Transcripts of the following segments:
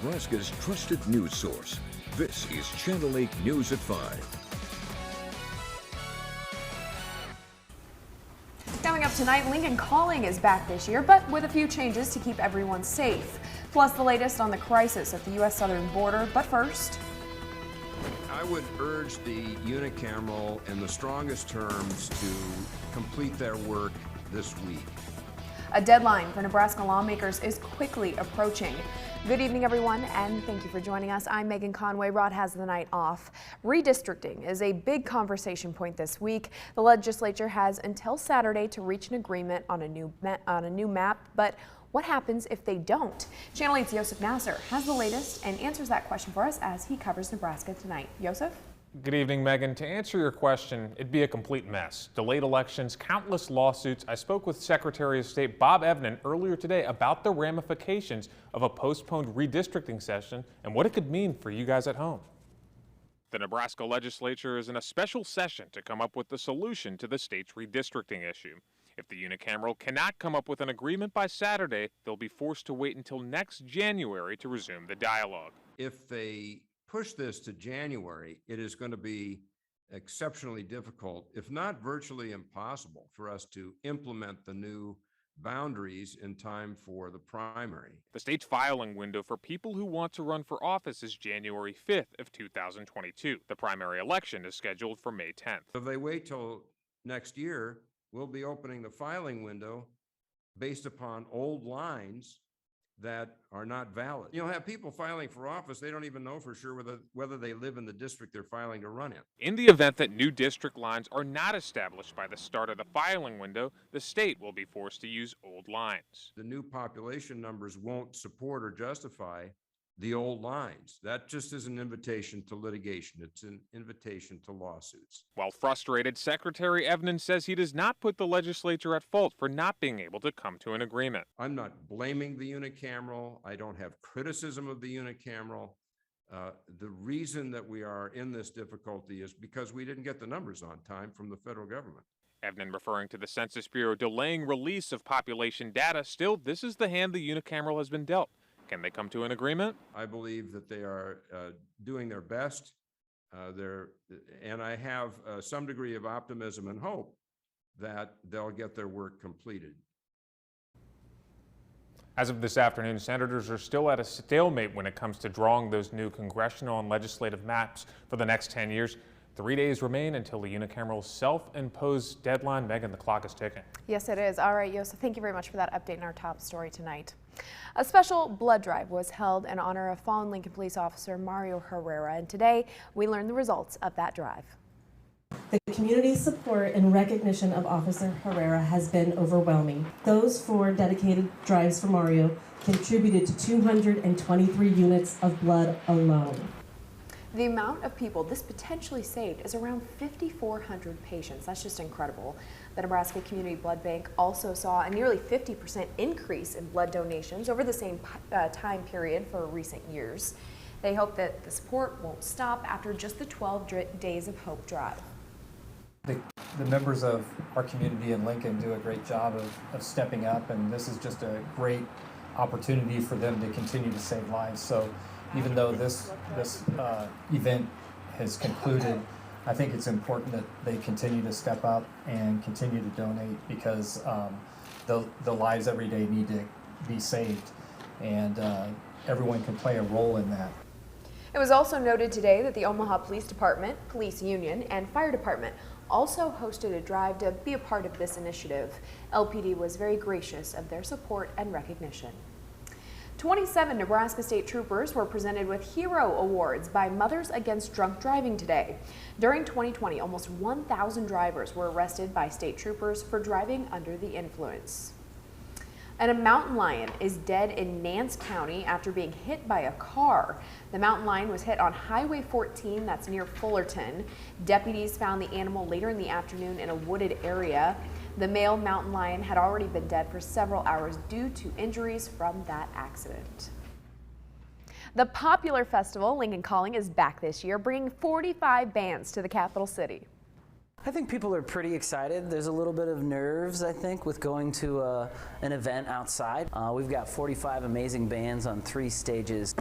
Nebraska's trusted news source. This is Channel 8 News at 5. Coming up tonight, Lincoln Calling is back this year, but with a few changes to keep everyone safe. Plus the latest on the crisis at the U.S. southern border. But first, I would urge the unicameral in the strongest terms to complete their work this week. a deadline for Nebraska lawmakers is quickly approaching. Good evening, everyone, and thank you for joining us. I'm Megan Conway. Rod has the night off. Redistricting is a big conversation point this week. The legislature has until Saturday to reach an agreement on a new map, but what happens if they don't? Channel 8's Yosef Nasser has the latest and answers that question for us as he covers Nebraska tonight. Yosef? Good evening, Megan. To answer your question, it'd be a complete mess. Delayed elections, countless lawsuits. I spoke with Secretary of State Bob Evnen earlier today about the ramifications of a postponed redistricting session and what it could mean for you guys at home. The Nebraska legislature is in a special session to come up with the solution to the state's redistricting issue. If the unicameral cannot come up with an agreement by Saturday, they'll be forced to wait until next January to resume the dialogue. If they push this to January, it is going to be exceptionally difficult, if not virtually impossible, for us to implement the new boundaries in time for the primary. The state's filing window for people who want to run for office is January 5th of 2022. The primary election is scheduled for May 10th. If they wait till next year, we'll be opening the filing window based upon old lines that are not valid. You'll have people filing for office, they don't even know for sure whether they live in the district they're filing to run in. In the event that new district lines are not established by the start of the filing window, the state will be forced to use old lines. The new population numbers won't support or justify the old lines. That just is an invitation to litigation. It's an invitation to lawsuits. While frustrated, Secretary Evnen says he does not put the legislature at fault for not being able to come to an agreement. I'm not blaming the unicameral. I don't have criticism of the unicameral. The reason that we are in this difficulty is because we didn't get the numbers on time from the federal government. Evnen referring to the Census Bureau delaying release of population data. Still, this is the hand the unicameral has been dealt. Can they come to an agreement? I believe that they are doing their best. And I have some degree of optimism and hope that they'll get their work completed. As of this afternoon, senators are still at a stalemate when it comes to drawing those new congressional and legislative maps for the next 10 years. 3 days remain until the unicameral's self-imposed deadline. Megan, the clock is ticking. Yes, it is. All right, Yosef, thank you very much for that update in our top story tonight. A special blood drive was held in honor of fallen Lincoln police officer Mario Herrera, and today we learned the results of that drive. The community's support and recognition of Officer Herrera has been overwhelming. Those 4 dedicated drives for Mario contributed to 223 units of blood alone. The amount of people this potentially saved is around 5,400 patients. That's just incredible. The Nebraska Community Blood Bank also saw a nearly 50% increase in blood donations over the same time period for recent years. They hope that the support won't stop after just the 12 Days of Hope drive. The members of our community in Lincoln do a great job of stepping up, and this is just a great opportunity for them to continue to save lives. So even though this event has concluded, I think it's important that they continue to step up and continue to donate, because the lives every day need to be saved, and everyone can play a role in that. It was also noted today that the Omaha Police Department, Police Union, and Fire Department also hosted a drive to be a part of this initiative. LPD was very gracious of their support and recognition. 27 Nebraska State Troopers were presented with Hero Awards by Mothers Against Drunk Driving today. During 2020, almost 1,000 drivers were arrested by state troopers for driving under the influence. And a mountain lion is dead in Nance County after being hit by a car. The mountain lion was hit on Highway 14, that's near Fullerton. Deputies found the animal later in the afternoon in a wooded area. The male mountain lion had already been dead for several hours due to injuries from that accident. The popular festival, Lincoln Calling, is back this year, bringing 45 bands to the capital city. I think people are pretty excited. There's a little bit of nerves, I think, with going to an event outside. We've got 45 amazing bands on 3 stages.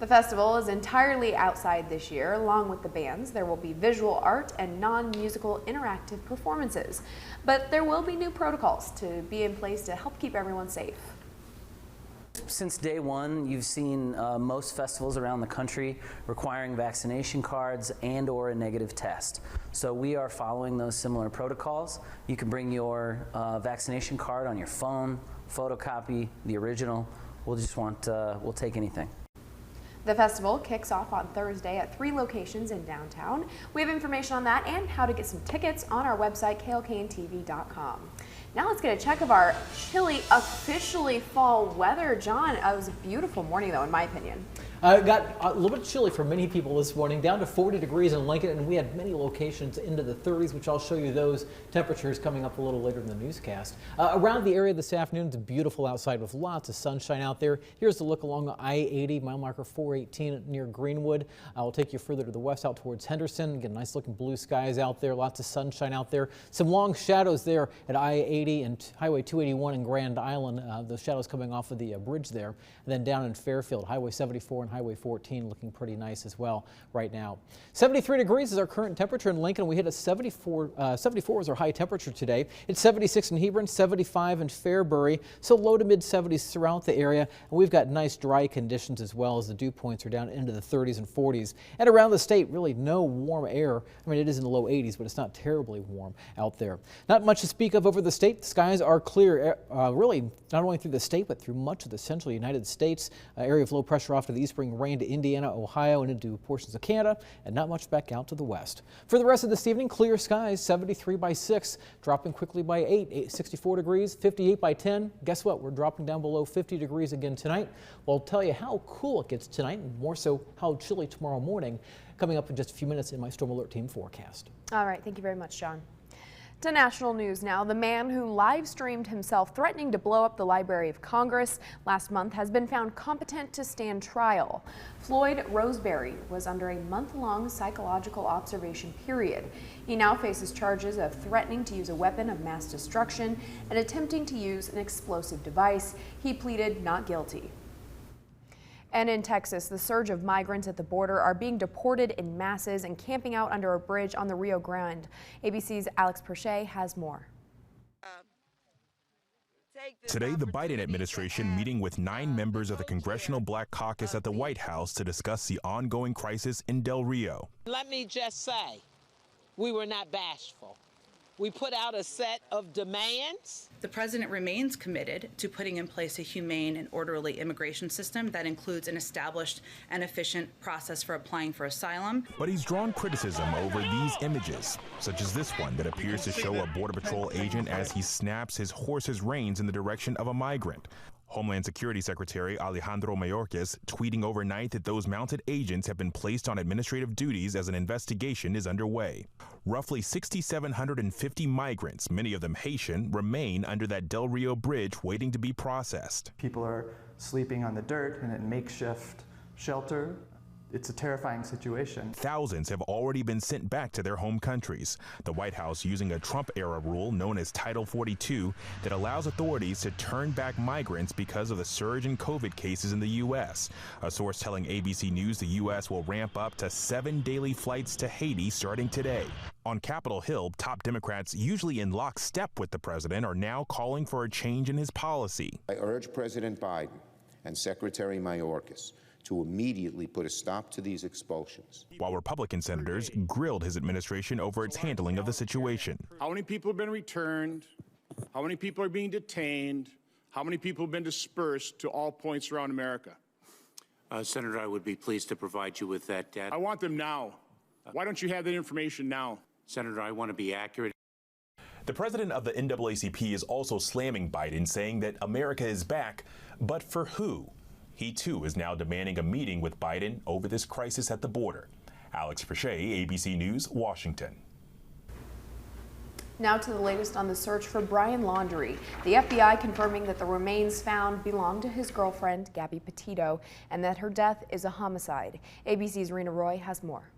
The festival is entirely outside this year. Along with the bands, there will be visual art and non-musical interactive performances. But there will be new protocols to be in place to help keep everyone safe. Since day one, you've seen most festivals around the country requiring vaccination cards and/or a negative test. So we are following those similar protocols. You can bring your vaccination card on your phone, photocopy, the original. We'll take anything. The festival kicks off on Thursday at 3 locations in downtown. We have information on that and how to get some tickets on our website, klkntv.com. Now let's get a check of our chilly, officially fall weather. John, it was a beautiful morning though, in my opinion. It got a little bit chilly for many people this morning, down to 40 degrees in Lincoln, and we had many locations into the 30s, which I'll show you those temperatures coming up a little later in the newscast. Around the area this afternoon, it's beautiful outside with lots of sunshine out there. Here's the look along the I-80, mile marker 418 near Greenwood. I'll take you further to the west out towards Henderson. Get nice looking blue skies out there, lots of sunshine out there. Some long shadows there at I-80 and Highway 281 in Grand Island. Those shadows coming off of the bridge there. And then down in Fairfield, Highway 74 and Highway 14 looking pretty nice as well right now. 73 degrees is our current temperature in Lincoln. We hit a 74 is our high temperature today. It's 76 in Hebron, 75 in Fairbury, so low to mid 70s throughout the area. And we've got nice dry conditions as well, as the dew points are down into the 30s and 40s. And around the state, really no warm air. I mean, it is in the low 80s, but it's not terribly warm out there. Not much to speak of over the state. The skies are clear, really not only through the state, but through much of the central United States. Area of low pressure off to the east bringing rain to Indiana, Ohio, and into portions of Canada, and not much back out to the west. For the rest of this evening, clear skies, 73 by 6, dropping quickly by 8, 64 degrees, 58 by 10. Guess what? We're dropping down below 50 degrees again tonight. We'll tell you how cool it gets tonight, and more so how chilly tomorrow morning, coming up in just a few minutes in my Storm Alert Team forecast. All right, thank you very much, John. To national news now. The man who live streamed himself threatening to blow up the Library of Congress last month has been found competent to stand trial. Floyd Roseberry was under a month-long psychological observation period. He now faces charges of threatening to use a weapon of mass destruction and attempting to use an explosive device. He pleaded not guilty. And in Texas, the surge of migrants at the border are being deported in masses and camping out under a bridge on the Rio Grande. ABC's Alex Perche has more. Today, the Biden administration meeting with 9 members of the Congressional Black Caucus at the White House to discuss the ongoing crisis in Del Rio. Let me just say, we were not bashful. We put out a set of demands. The president remains committed to putting in place a humane and orderly immigration system that includes an established and efficient process for applying for asylum. But he's drawn criticism over these images, such as this one that appears to show a Border Patrol agent as he snaps his horse's reins in the direction of a migrant. Homeland Security Secretary Alejandro Mayorkas tweeting overnight that those mounted agents have been placed on administrative duties as an investigation is underway. Roughly 6,750 migrants, many of them Haitian, remain under that Del Rio bridge waiting to be processed. People are sleeping on the dirt in a makeshift shelter. It's a terrifying situation. Thousands have already been sent back to their home countries. The White House using a Trump-era rule known as Title 42 that allows authorities to turn back migrants because of the surge in COVID cases in the U.S. A source telling ABC News the U.S. will ramp up to 7 daily flights to Haiti starting today. On Capitol Hill, top Democrats, usually in lockstep with the president, are now calling for a change in his policy. I urge President Biden and Secretary Mayorkas to immediately put a stop to these expulsions. While Republican senators grilled his administration over its handling of the situation. How many people have been returned? How many people are being detained? How many people have been dispersed to all points around America? Senator, I would be pleased to provide you with that data. I want them now. Why don't you have that information now? Senator, I want to be accurate. The president of the NAACP is also slamming Biden, saying that America is back, but for who? He, too, is now demanding a meeting with Biden over this crisis at the border. Alex Perche, ABC News, Washington. Now to the latest on the search for Brian Laundrie. The FBI confirming that the remains found belong to his girlfriend, Gabby Petito, and that her death is a homicide. ABC's Rena Roy has more.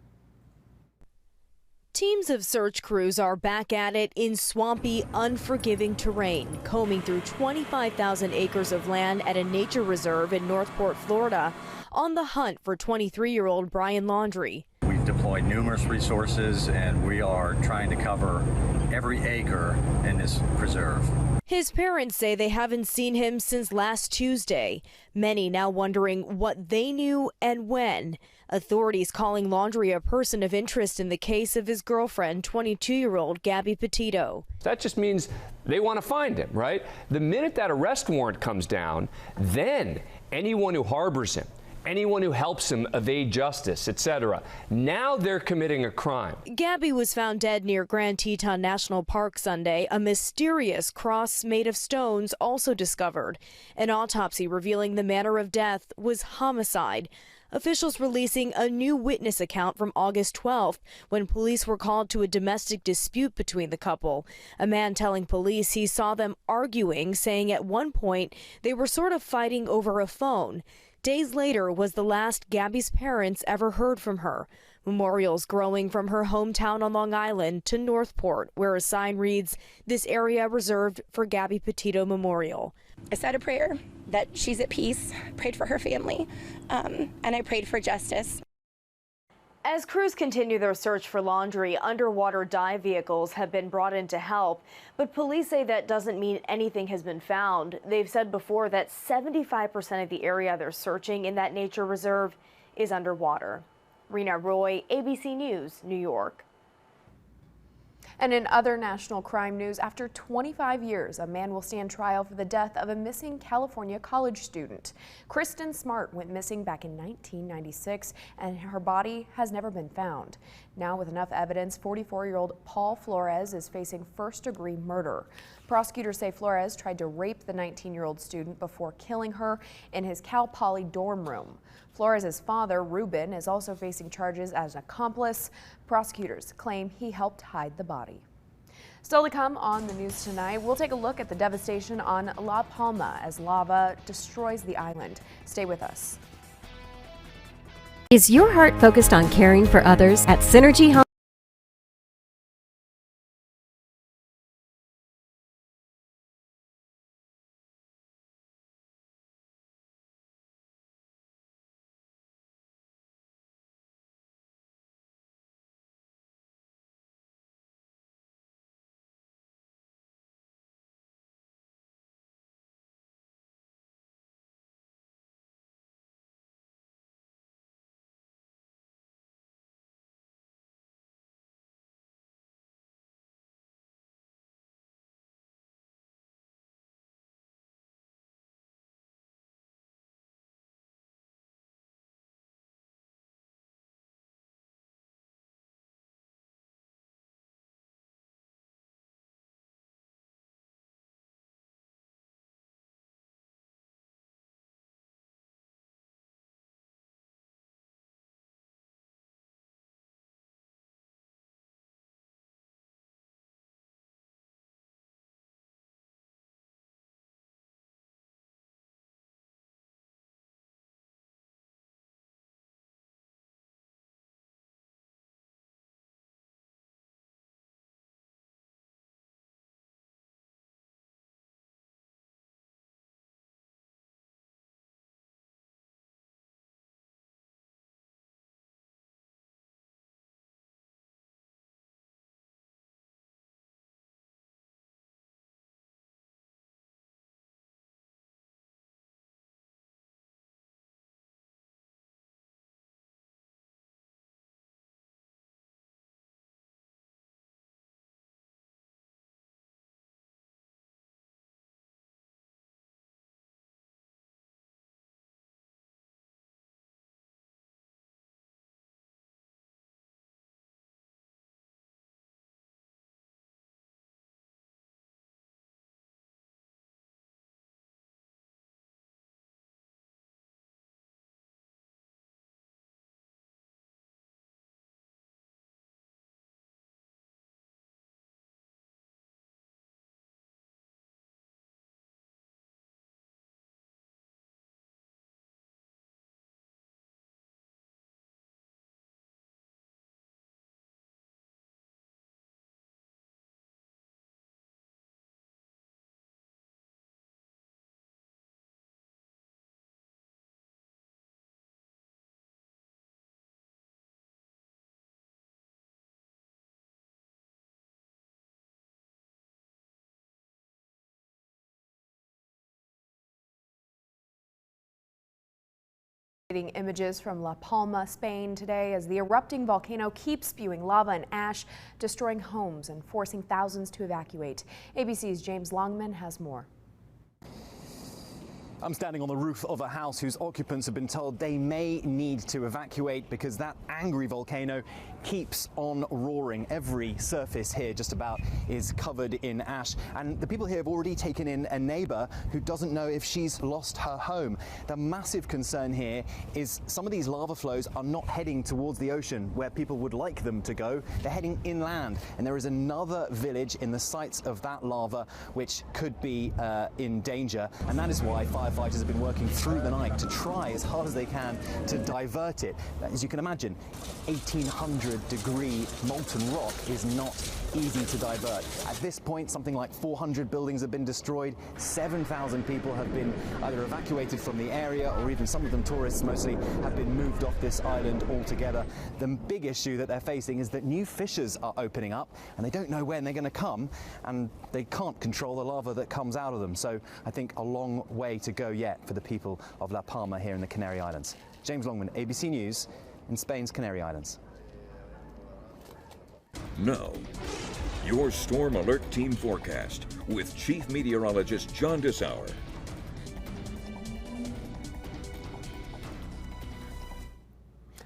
Teams of search crews are back at it in swampy, unforgiving terrain, combing through 25,000 acres of land at a nature reserve in Northport, Florida, on the hunt for 23-year-old Brian Laundrie. We've deployed numerous resources, and we are trying to cover every acre in this preserve. His parents say they haven't seen him since last Tuesday, many now wondering what they knew and when. Authorities calling Laundrie a person of interest in the case of his girlfriend, 22-year-old Gabby Petito. That just means they want to find him, right? The minute that arrest warrant comes down, then anyone who harbors him, anyone who helps him evade justice, etc., now they're committing a crime. Gabby was found dead near Grand Teton National Park Sunday. A mysterious cross made of stones also discovered. An autopsy revealing the manner of death was homicide. Officials releasing a new witness account from August 12th when police were called to a domestic dispute between the couple. A man telling police he saw them arguing, saying at one point they were sort of fighting over a phone. Days later was the last Gabby's parents ever heard from her. Memorials growing from her hometown on Long Island to Northport, where a sign reads, "This area reserved for Gabby Petito Memorial." I said a prayer that she's at peace, prayed for her family, and I prayed for justice. As crews continue their search for Laundrie, underwater dive vehicles have been brought in to help, but police say that doesn't mean anything has been found. They've said before that 75% of the area they're searching in that nature reserve is underwater. Rena Roy, ABC News, New York. And in other national crime news, after 25 years, a man will stand trial for the death of a missing California college student. Kristen Smart went missing back in 1996, and her body has never been found. Now, with enough evidence, 44-year-old Paul Flores is facing first-degree murder. Prosecutors say Flores tried to rape the 19-year-old student before killing her in his Cal Poly dorm room. Flores' father, Ruben, is also facing charges as an accomplice. Prosecutors claim he helped hide the body. Still to come on the news tonight, we'll take a look at the devastation on La Palma as lava destroys the island. Stay with us. Is your heart focused on caring for others? At Synergy Home Images from La Palma, Spain today as the erupting volcano keeps spewing lava and ash, destroying homes and forcing thousands to evacuate. ABC's James Longman has more. I'm standing on the roof of a house whose occupants have been told they may need to evacuate because that angry volcano keeps on roaring. Every surface here just about is covered in ash, and the people here have already taken in a neighbor who doesn't know if she's lost her home. The massive concern here is some of these lava flows are not heading towards the ocean where people would like them to go. They're heading inland, and there is another village in the sites of that lava which could be in danger, and that is why firefighters have been working through the night to try as hard as they can to divert it. As you can imagine, 1,800-degree molten rock is not easy to divert. At this point, something like 400 buildings have been destroyed. 7,000 people have been either evacuated from the area, or even some of them, tourists mostly, have been moved off this island altogether. The big issue that they're facing is that new fissures are opening up, and they don't know when they're going to come, and they can't control the lava that comes out of them. So I think a long way to go yet for the people of La Palma here in the Canary Islands. James Longman, ABC News, in Spain's Canary Islands. Now, your Storm Alert Team forecast with Chief Meteorologist John Dessauer.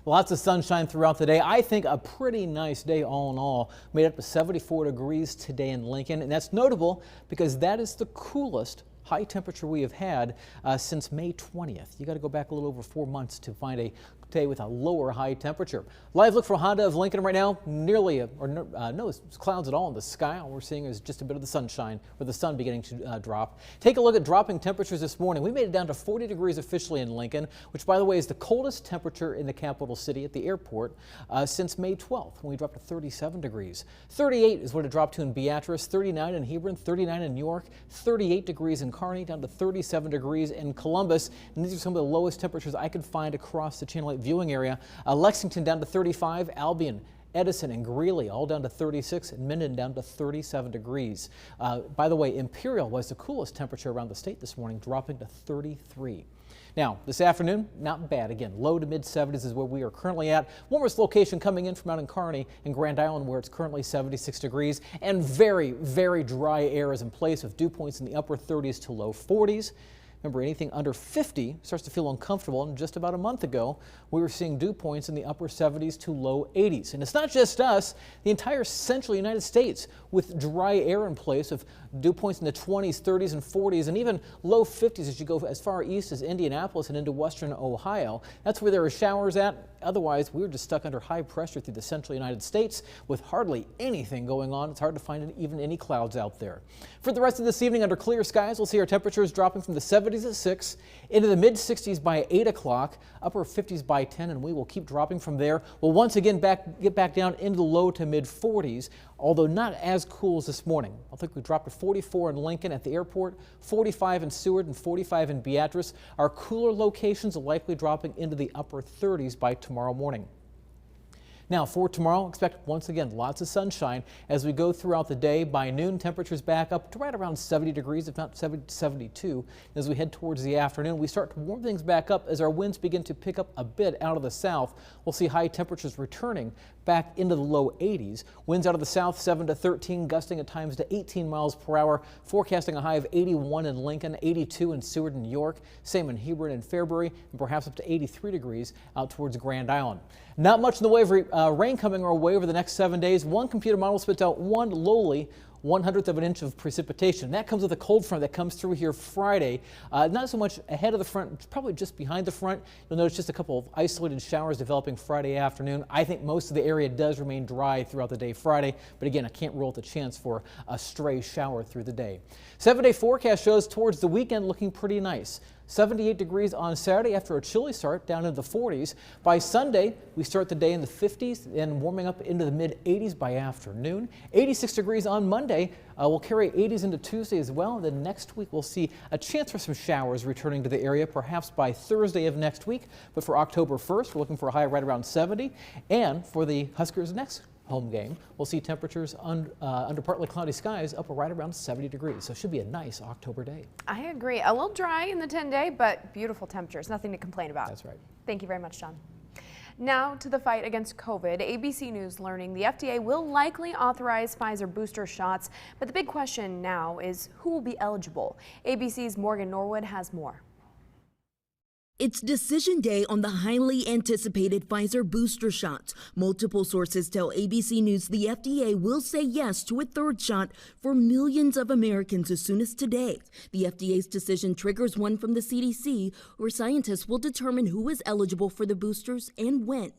Lots of sunshine throughout the day. I think a pretty nice day all in all. Made up to 74 degrees today in Lincoln, and that's notable because that is the coolest high temperature we have had since May 20th. You got to go back a little over 4 months to find a day with a lower high temperature. Live look for Honda of Lincoln right now. Nearly, no clouds at all in the sky. All we're seeing is just a bit of the sunshine, or the sun beginning to drop. Take a look at dropping temperatures this morning. We made it down to 40 degrees officially in Lincoln, which by the way is the coldest temperature in the capital city at the airport since May 12th, when we dropped to 37 degrees. 38 is what it dropped to in Beatrice, 39 in Hebron, 39 in New York, 38 degrees in Kearney, down to 37 degrees in Columbus. And these are some of the lowest temperatures I could find across the Channel 8 viewing area. Lexington down to 35, Albion, Edison, and Greeley all down to 36, and Minden down to 37 degrees. By the way, Imperial was the coolest temperature around the state this morning, dropping to 33. Now, this afternoon, not bad. Again, low to mid 70s is where we are currently at. Warmest location coming in from out in Kearney and Grand Island, where it's currently 76 degrees, and very, very dry air is in place with dew points in the upper 30s to low 40s. Remember, anything under 50 starts to feel uncomfortable, and just about a month ago, we were seeing dew points in the upper 70s to low 80s. And it's not just us, the entire central United States with dry air in place of dew points in the 20s, 30s, and 40s, and even low 50s as you go as far east as Indianapolis and into western Ohio. That's where there are showers at. Otherwise, we were just stuck under high pressure through the central United States with hardly anything going on. It's hard to find even any clouds out there. For the rest of this evening, under clear skies, we'll see our temperatures dropping from the 70s at 6 into the mid 60s by 8 o'clock, upper 50s by 10, and we will keep dropping from there. We'll once again get back down into the low to mid 40s, although not as cool as this morning. I think we dropped to 44 in Lincoln at the airport, 45 in Seward, and 45 in Beatrice. Our cooler locations are likely dropping into the upper 30s by tomorrow morning. Now, for tomorrow, expect once again lots of sunshine as we go throughout the day. By noon, temperatures back up to right around 70 degrees, if not 70 to 72. As we head towards the afternoon, we start to warm things back up as our winds begin to pick up a bit out of the south. We'll see high temperatures returning back into the low 80s. Winds out of the south 7 to 13, gusting at times to 18 miles per hour. Forecasting a high of 81 in Lincoln, 82 in Seward and New York, same in Hebron and Fairbury, and perhaps up to 83 degrees out towards Grand Island. Not much in the way of rain coming our way over the next 7 days. One computer model spits out one lowly 1/100th of an inch of precipitation. That comes with a cold front that comes through here Friday. Not so much ahead of the front, probably just behind the front. You'll notice just a couple of isolated showers developing Friday afternoon. I think most of the area does remain dry throughout the day Friday, but again, I can't rule out the chance for a stray shower through the day. 7-day forecast shows towards the weekend looking pretty nice. 78 degrees on Saturday after a chilly start down into the 40s. By Sunday, we start the day in the 50s and warming up into the mid 80s by afternoon. 86 degrees on Monday. We'll carry 80s into Tuesday as well. And then next week, we'll see a chance for some showers returning to the area, perhaps by Thursday of next week. But for October 1st, we're looking for a high right around 70. And for the Huskers' next home game. We'll see temperatures under partly cloudy skies up right around 70 degrees. So it should be a nice October day. I agree. A little dry in the 10-day, but beautiful temperatures. Nothing to complain about. That's right. Thank you very much, John. Now to the fight against COVID. ABC News learning the FDA will likely authorize Pfizer booster shots, but the big question now is who will be eligible. ABC's Morgan Norwood has more. It's decision day on the highly anticipated Pfizer booster shots. Multiple sources tell ABC News the FDA will say yes to a third shot for millions of Americans as soon as today. The FDA's decision triggers one from the CDC, where scientists will determine who is eligible for the boosters and when.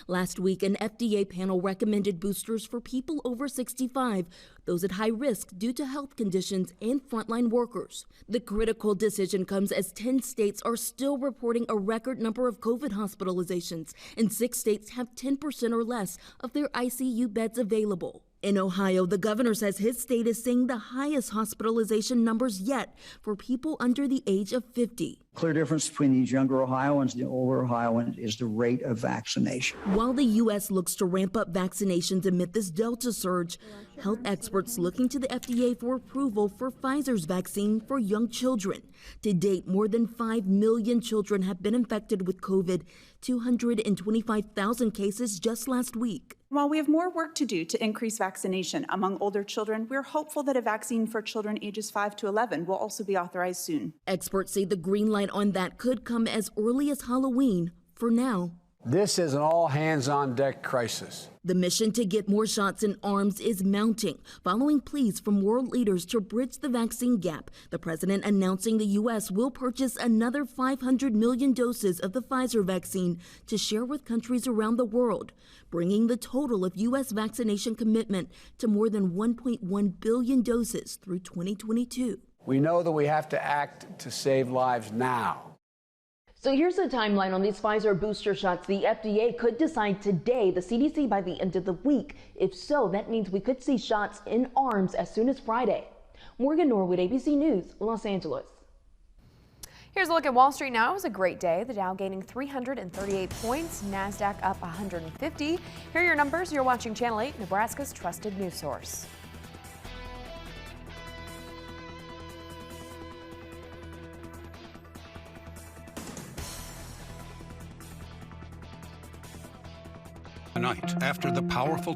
Last week, an FDA panel recommended boosters for people over 65, those at high risk due to health conditions and frontline workers. The critical decision comes as 10 states are still reporting a record number of COVID hospitalizations, and 6 states have 10% or less of their ICU beds available. In Ohio, the governor says his state is seeing the highest hospitalization numbers yet for people under the age of 50. Clear difference between these younger Ohioans and the older Ohioans is the rate of vaccination. While the U.S. looks to ramp up vaccinations amid this Delta surge, health experts looking to the FDA for approval for Pfizer's vaccine for young children. To date, more than 5 million children have been infected with COVID, 225,000 cases just last week. While we have more work to do to increase vaccination among older children, we're hopeful that a vaccine for children ages 5 to 11 will also be authorized soon. Experts say the green light on that could come as early as Halloween. For now, this is an all-hands-on-deck crisis. The mission to get more shots in arms is mounting, following pleas from world leaders to bridge the vaccine gap. The president announcing the U.S. will purchase another 500 million doses of the Pfizer vaccine to share with countries around the world, bringing the total of U.S. vaccination commitment to more than 1.1 billion doses through 2022. We know that we have to act to save lives now. So here's the timeline on these Pfizer booster shots. The FDA could decide today, the CDC by the end of the week. If so, that means we could see shots in arms as soon as Friday. Morgan Norwood, ABC News, Los Angeles. Here's a look at Wall Street now. It was a great day. The Dow gaining 338 points, NASDAQ up 150. Here are your numbers. You're watching Channel 8, Nebraska's trusted news source. Night after the powerful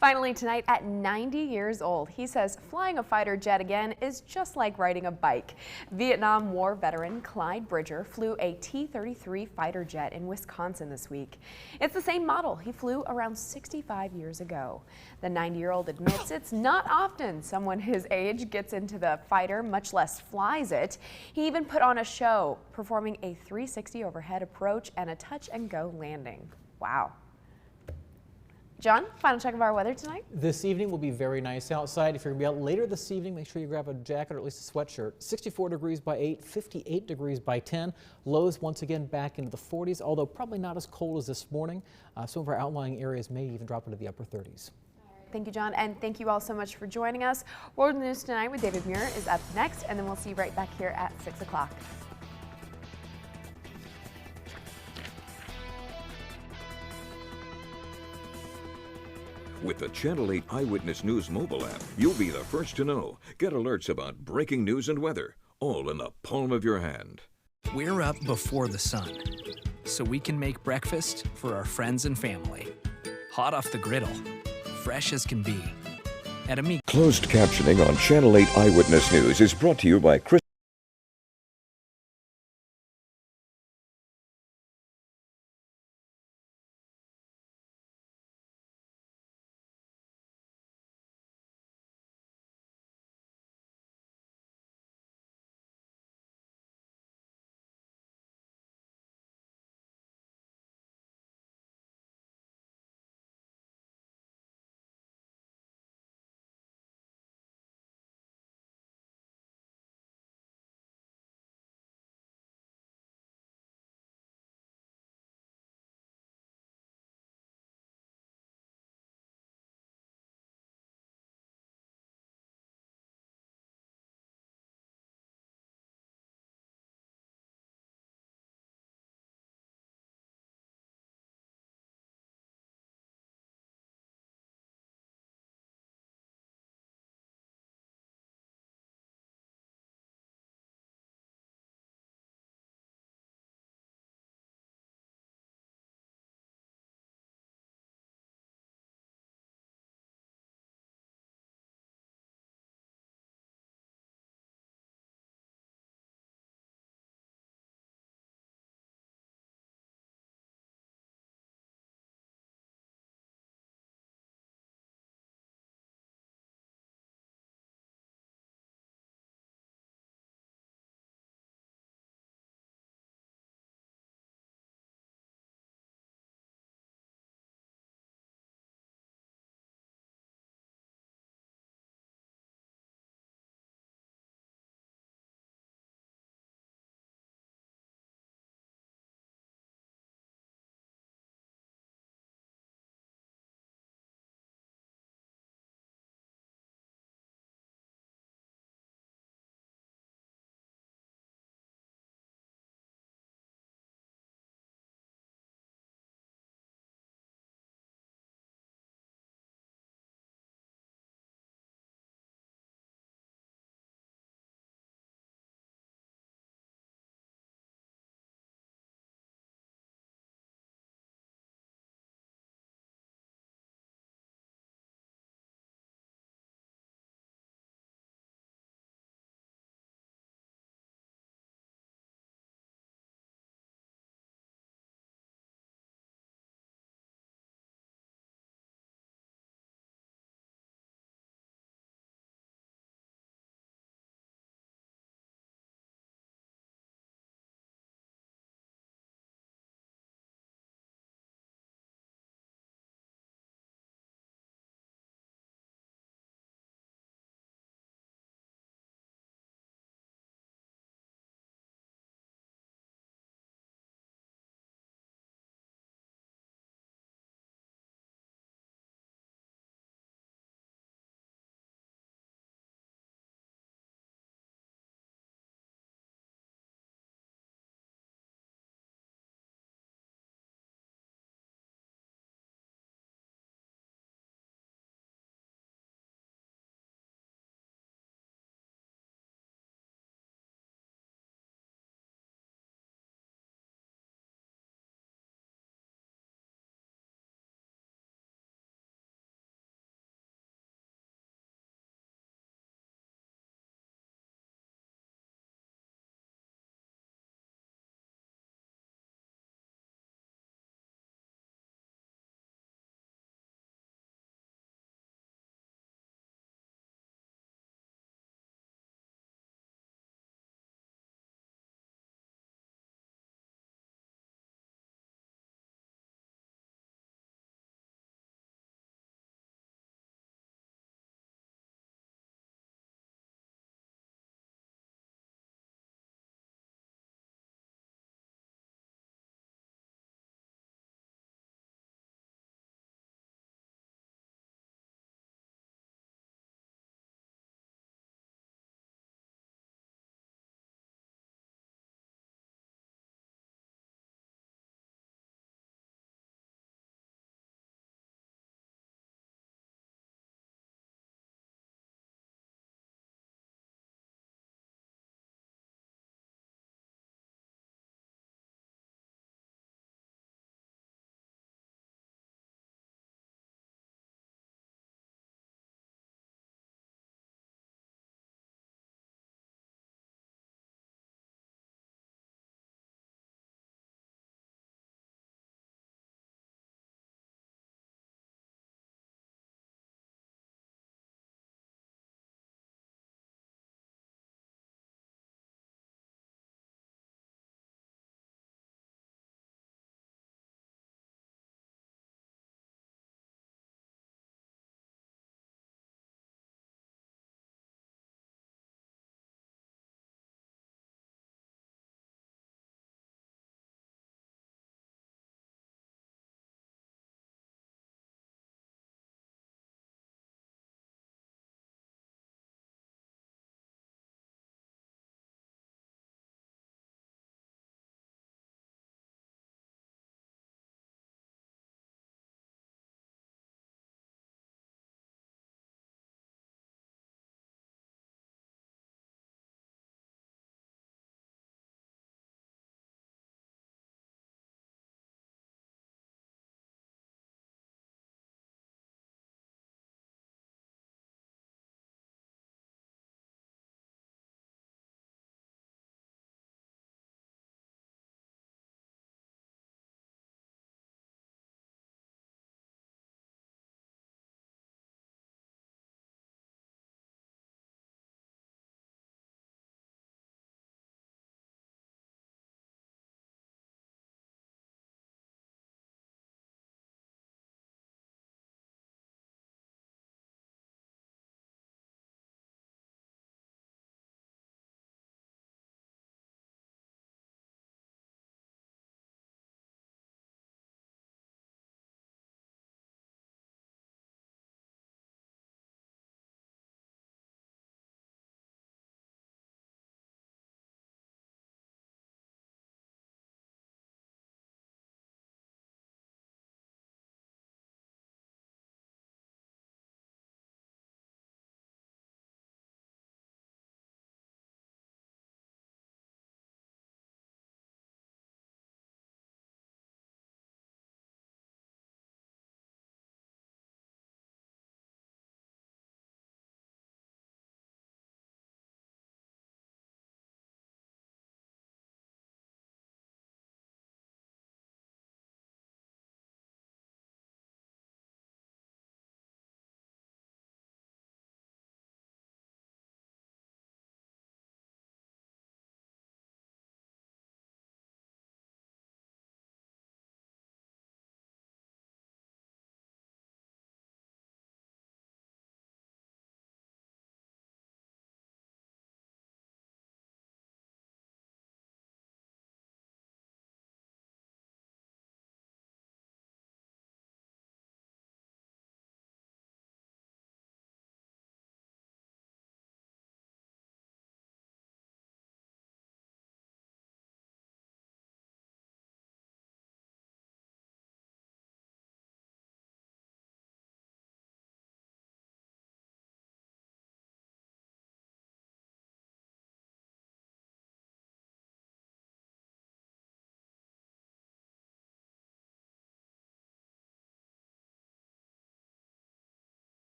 Finally tonight, at 90 years old, he says flying a fighter jet again is just like riding a bike. Vietnam War veteran Clyde Bridger flew a T-33 fighter jet in Wisconsin this week. It's the same model he flew around 65 years ago. The 90-year-old admits it's not often someone his age gets into the fighter, much less flies it. He even put on a show, performing a 360 overhead approach and a touch-and-go landing. Wow. John, final check of our weather tonight. This evening will be very nice outside. If you're going to be out later this evening, make sure you grab a jacket or at least a sweatshirt. 64 degrees by 8, 58 degrees by 10. Lows once again back into the 40s, although probably not as cold as this morning. Some of our outlying areas may even drop into the upper 30s. Thank you, John, and thank you all so much for joining us. World News Tonight with David Muir is up next, and then we'll see you right back here at 6 o'clock. With the Channel 8 Eyewitness News mobile app, you'll be the first to know. Get alerts about breaking news and weather, all in the palm of your hand. We're up before the sun, so we can make breakfast for our friends and family. Hot off the griddle, fresh as can be. At a Closed captioning on Channel 8 Eyewitness News is brought to you by Chris.